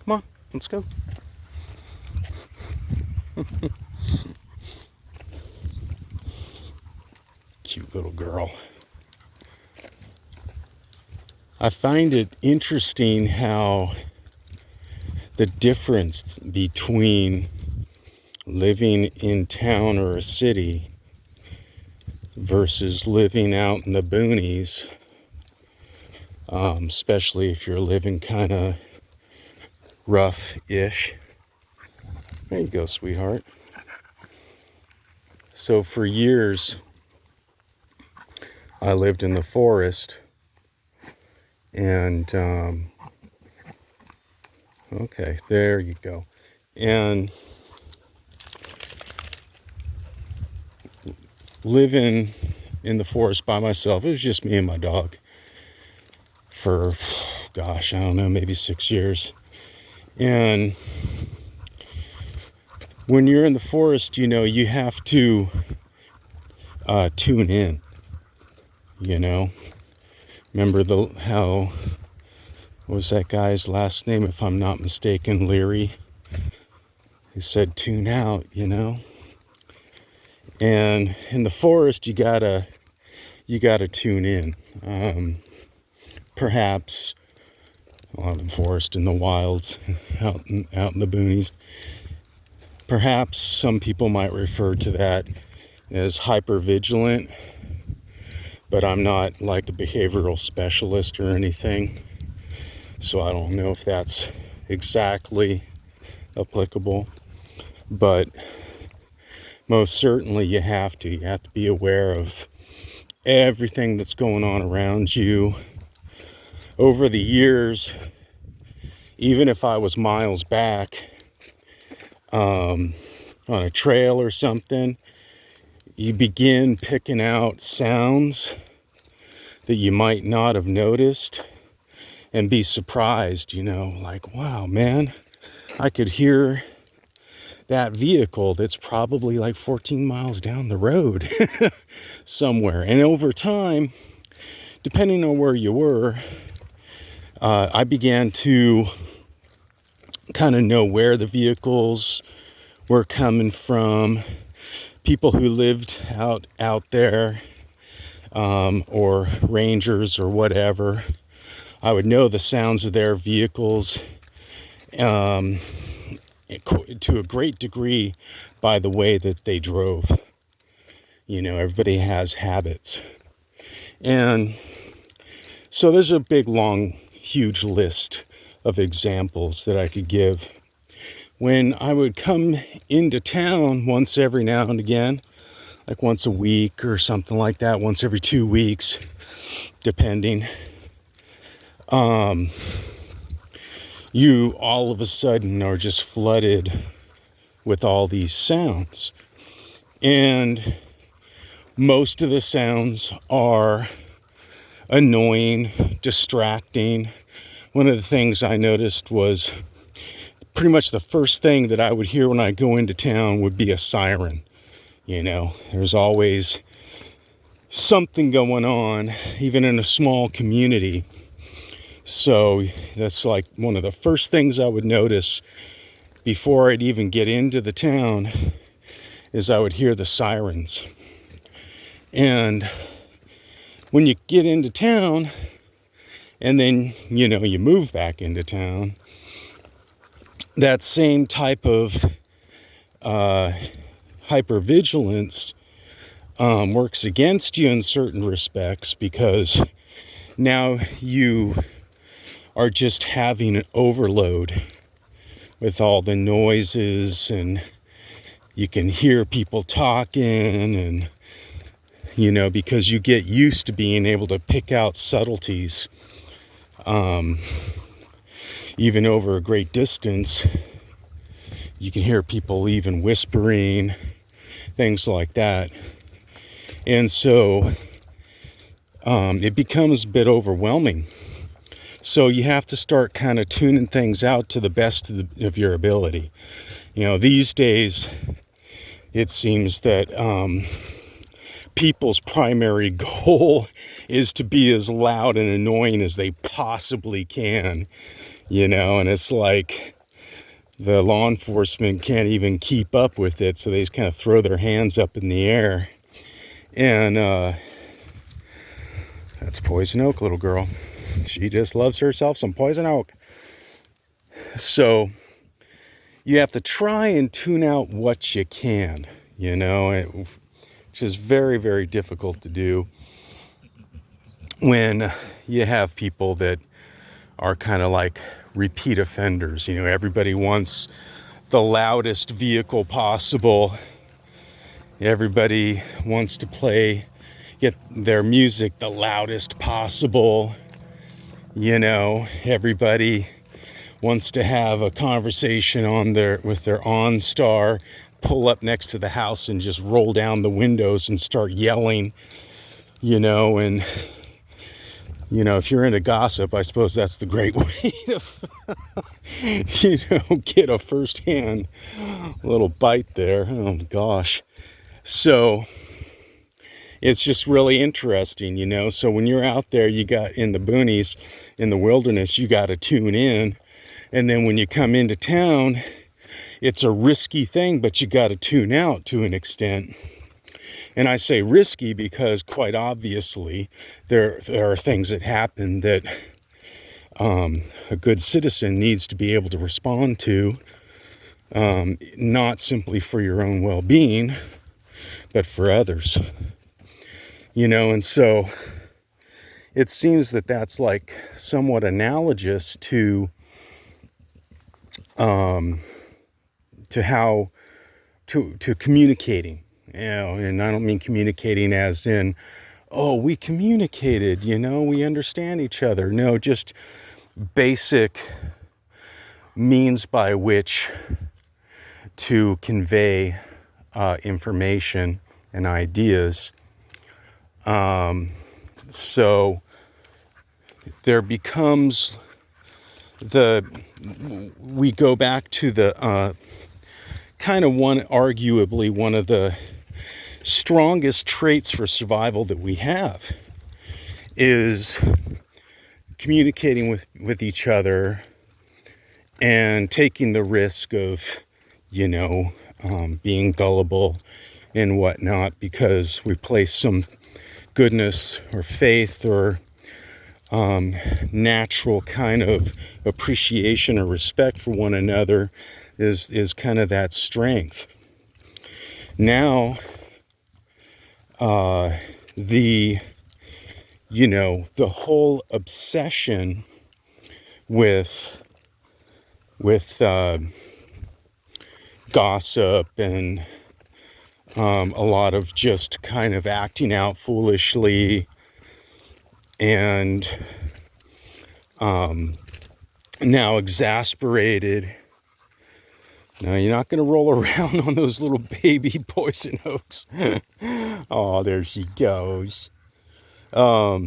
Come on, let's go. Cute little girl. I find it interesting how the difference between living in town or a city versus living out in the boonies, especially if you're living kind of rough-ish. There you go, sweetheart. So for years, I lived in the forest, and okay, there you go. And living in the forest by myself, it was just me and my dog for, gosh, I don't know, maybe 6 years. And when you're in the forest, you know, you have to tune in, you know. Remember what was that guy's last name, if I'm not mistaken, Leary? He said tune out, you know. And in the forest, you gotta tune in. Perhaps, well, in the forest, in the wilds, out in the boonies. Perhaps some people might refer to that as hypervigilant, but I'm not like a behavioral specialist or anything, so I don't know if that's exactly applicable. But most certainly you have to be aware of everything that's going on around you. Over the years, even if I was miles back on a trail or something, you begin picking out sounds that you might not have noticed and be surprised, you know, like, wow, man, I could hear that vehicle that's probably like 14 miles down the road somewhere. And over time, depending on where you were, I began to kind of know where the vehicles were coming from, people who lived out there, or rangers or whatever. I would know the sounds of their vehicles to a great degree by the way that they drove. You know, everybody has habits. And so there's a big, long, huge list of examples that I could give. When I would come into town once every now and again, like once a week or something like that, once every 2 weeks, depending, you all of a sudden are just flooded with all these sounds. And most of the sounds are annoying, distracting. One of the things I noticed was pretty much the first thing that I would hear when I go into town would be a siren. You know, there's always something going on, even in a small community. So that's like one of the first things I would notice before I'd even get into the town, is I would hear the sirens. And when you get into town and then, you know, you move back into town, that same type of hypervigilance works against you in certain respects, because now you are just having an overload with all the noises, and you can hear people talking, and, you know, because you get used to being able to pick out subtleties, even over a great distance. You can hear people even whispering, things like that. And so it becomes a bit overwhelming. So you have to start kind of tuning things out to the best of your ability. You know, these days, it seems that people's primary goal is to be as loud and annoying as they possibly can, you know, and it's like, the law enforcement can't even keep up with it, so they just kind of throw their hands up in the air. And that's Poison Oak, little girl. She just loves herself some Poison Oak. So you have to try and tune out what you can, which is very, very difficult to do when you have people that are kind of like repeat offenders. Everybody wants the loudest vehicle possible. Everybody wants to get their music the loudest possible. Everybody wants to have a conversation with their OnStar, pull up next to the house and just roll down the windows and start yelling, and if you're into gossip, I suppose that's the great way to, get a first-hand little bite there. Oh my gosh. So it's just really interesting, So when you're out there, you got in the boonies, in the wilderness, you got to tune in. And then when you come into town, it's a risky thing, but you got to tune out to an extent. And I say risky because quite obviously there are things that happen that a good citizen needs to be able to respond to, not simply for your own well-being, but for others. And so it seems that that's like somewhat analogous to how to communicating, and I don't mean communicating as in, oh, we communicated, we understand each other. No, just basic means by which to convey information and ideas. So there becomes we go back to the arguably one of the strongest traits for survival that we have is communicating with each other and taking the risk of, being gullible and whatnot, because we place some goodness or faith or natural kind of appreciation or respect for one another is kind of that strength. Now, the whole obsession with gossip and a lot of just kind of acting out foolishly and now exasperated. Now, you're not going to roll around on those little baby Poison Oaks. Oh, there she goes. Now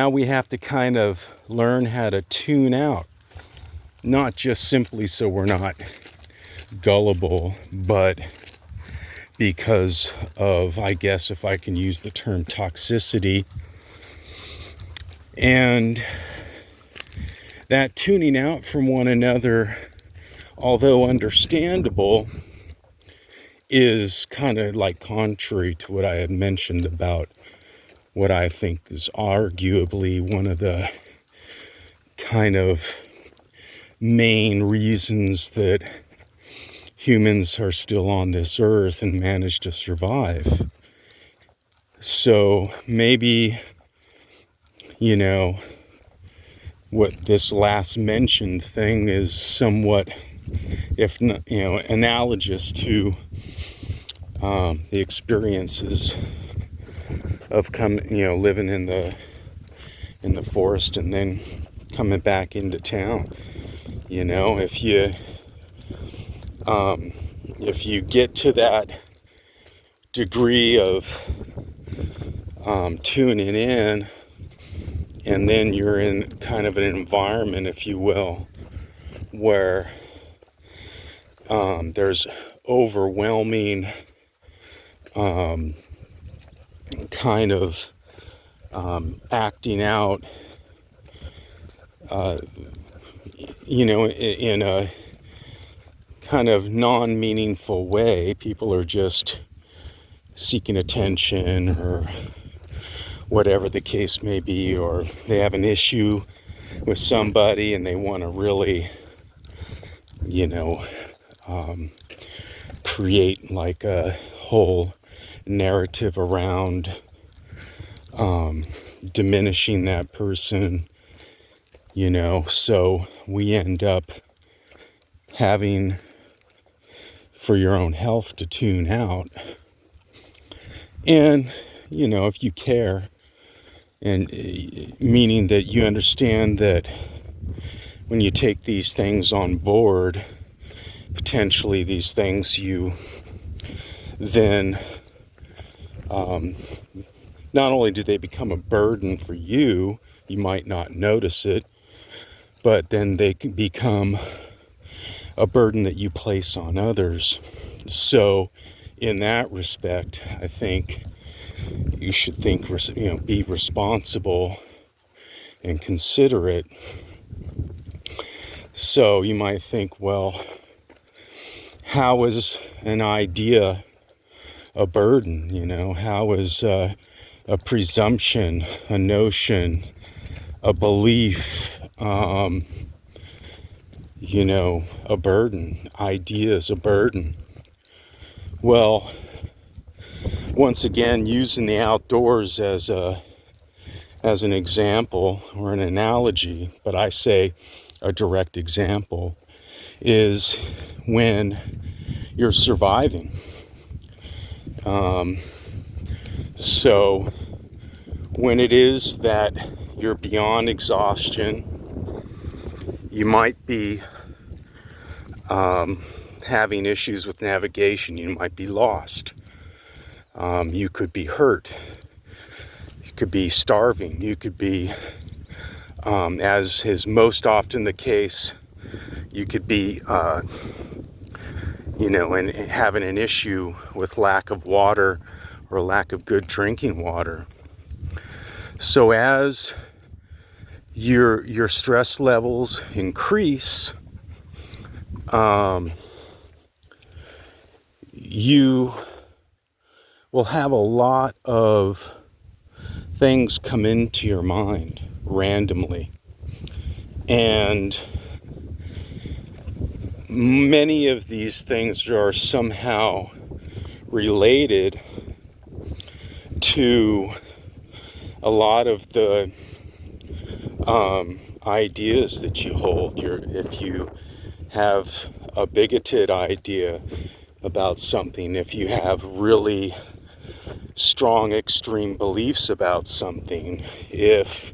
we have to kind of learn how to tune out. Not just simply so we're not gullible, but because of, I guess, if I can use the term, toxicity. And that tuning out from one another, although understandable, is kind of like contrary to what I had mentioned about what I think is arguably one of the kind of main reasons that humans are still on this earth and manage to survive. So maybe, what this last mentioned thing is somewhat, if not, analogous to the experiences of living in the forest and then coming back into town. If you get to that degree of tuning in, and then you're in kind of an environment, if you will, where there's overwhelming kind of acting out in a kind of non-meaningful way. People are just seeking attention or whatever the case may be, or they have an issue with somebody and they want to really, create like a whole narrative around diminishing that person, so we end up having, for your own health, to tune out. And, if you care, and meaning that you understand that when you take these things on board, potentially these things you then, not only do they become a burden for you, you might not notice it, but then they can become a burden that you place on others. So in that respect, I think you should be responsible and considerate. So you might think, well, how is an idea a burden? How is a presumption, a notion, a belief, a burden? Idea is a burden. Well, once again, using the outdoors as an example or an analogy, but I say a direct example, is when you're surviving. So when it is that you're beyond exhaustion, you might be having issues with navigation. You might be lost. You could be hurt. You could be starving. You could be, as is most often the case, you could be, and having an issue with lack of water or lack of good drinking water. So as your stress levels increase, you will have a lot of things come into your mind randomly. And many of these things are somehow related to a lot of the ideas that you hold. If you have a bigoted idea about something, if you have really strong extreme beliefs about something, if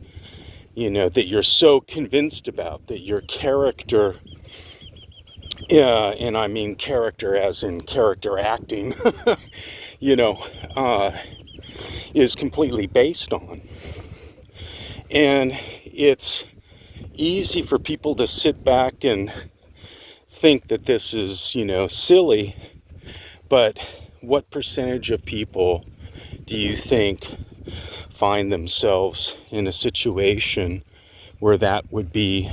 that you're so convinced about that your character, and I mean character as in character acting, is completely based on. And it's easy for people to sit back and think that this is, silly, but what percentage of people do you think find themselves in a situation where that would be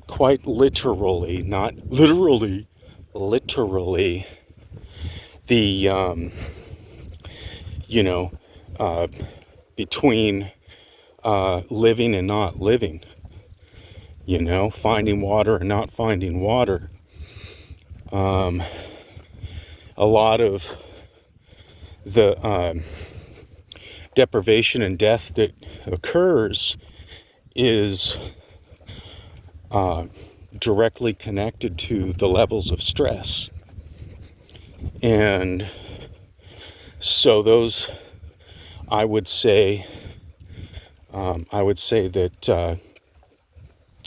quite literally, not literally, literally the, between living and not living, finding water and not finding water. A lot of the deprivation and death that occurs is directly connected to the levels of stress. And so those, I would say that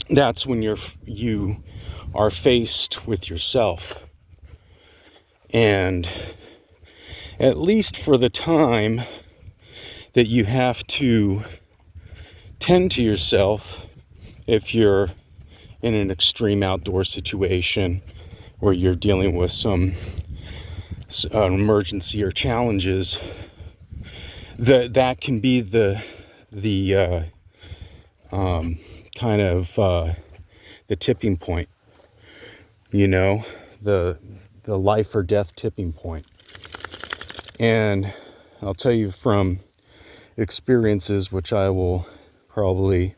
that's when you are faced with yourself. And at least for the time that you have to tend to yourself, if you're in an extreme outdoor situation where you're dealing with some emergency or challenges, that can be the kind of the tipping point, the life or death tipping point. And I'll tell you from experiences, which I will probably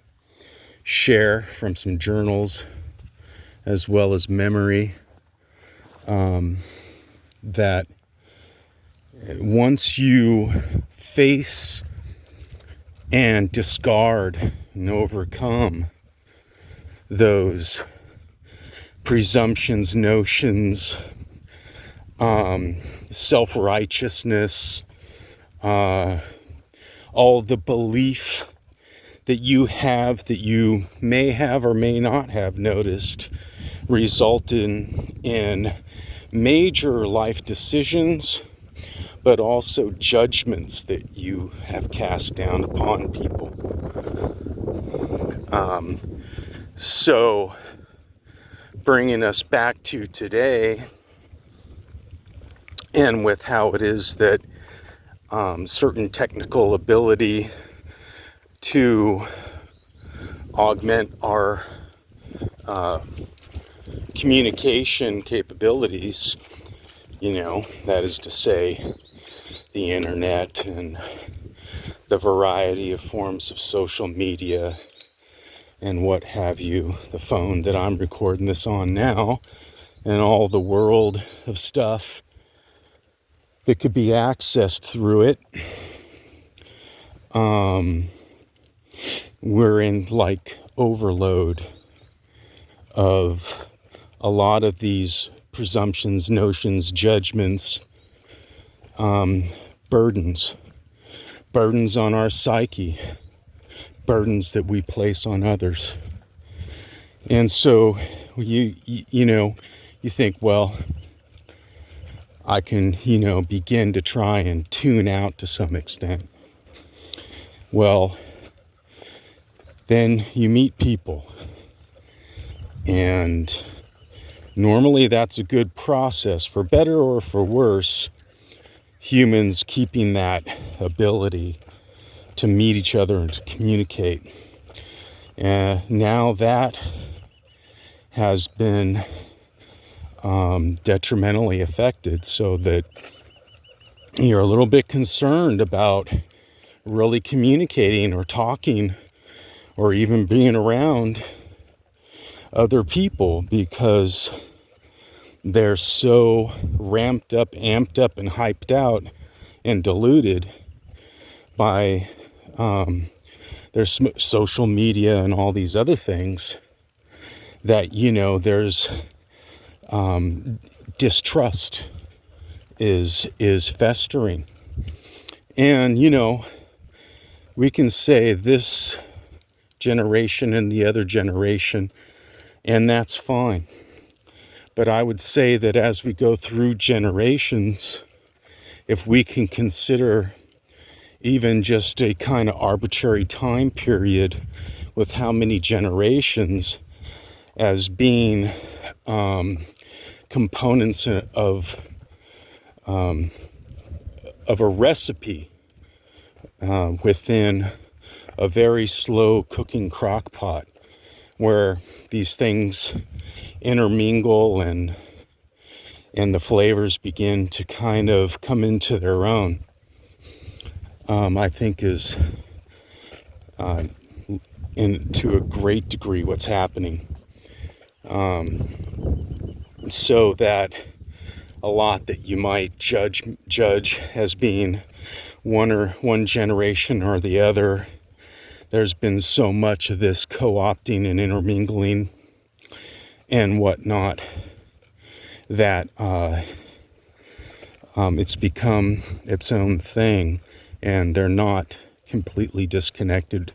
share from some journals as well as memory, that once you face and discard and overcome those presumptions, notions, self-righteousness, all the belief that you have, that you may have or may not have noticed, result in major life decisions, but also judgments that you have cast down upon people. So bringing us back to today, and with how it is that certain technical ability to augment our communication capabilities, that is to say, the internet and the variety of forms of social media and what have you, the phone that I'm recording this on now, and all the world of stuff that could be accessed through it. We're in like overload of a lot of these presumptions, notions, judgments, burdens on our psyche, burdens that we place on others. And so you think, well, I can, begin to try and tune out to some extent. Well, then you meet people, and normally that's a good process, for better or for worse, humans keeping that ability to meet each other and to communicate. And now that has been detrimentally affected, so that you're a little bit concerned about really communicating or talking or even being around other people, because they're so ramped up, amped up, and hyped out and diluted by their social media and all these other things, that there's distrust is festering. And we can say this generation and the other generation, and that's fine. But I would say that as we go through generations, if we can consider even just a kind of arbitrary time period with how many generations as being components of a recipe within a very slow cooking crock pot, where these things intermingle and the flavors begin to kind of come into their own, I think is to a great degree what's happening. So that a lot that you might judge as being one generation or the other, there's been so much of this co-opting and intermingling and whatnot that it's become its own thing, and they're not completely disconnected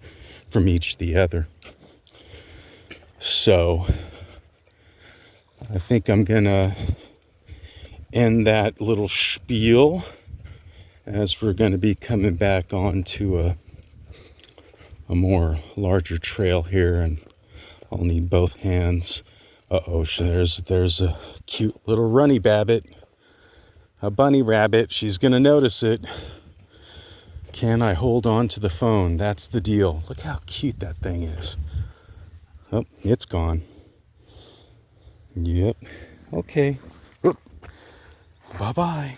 from each the other. So I think I'm gonna end that little spiel, as we're going to be coming back onto a more larger trail here, and I'll need both hands. There's a cute little runny babbit, a bunny rabbit. She's going to notice it. Can I hold on to the phone? That's the deal. Look how cute that thing is. Oh, it's gone. Yep. Okay. Bye bye.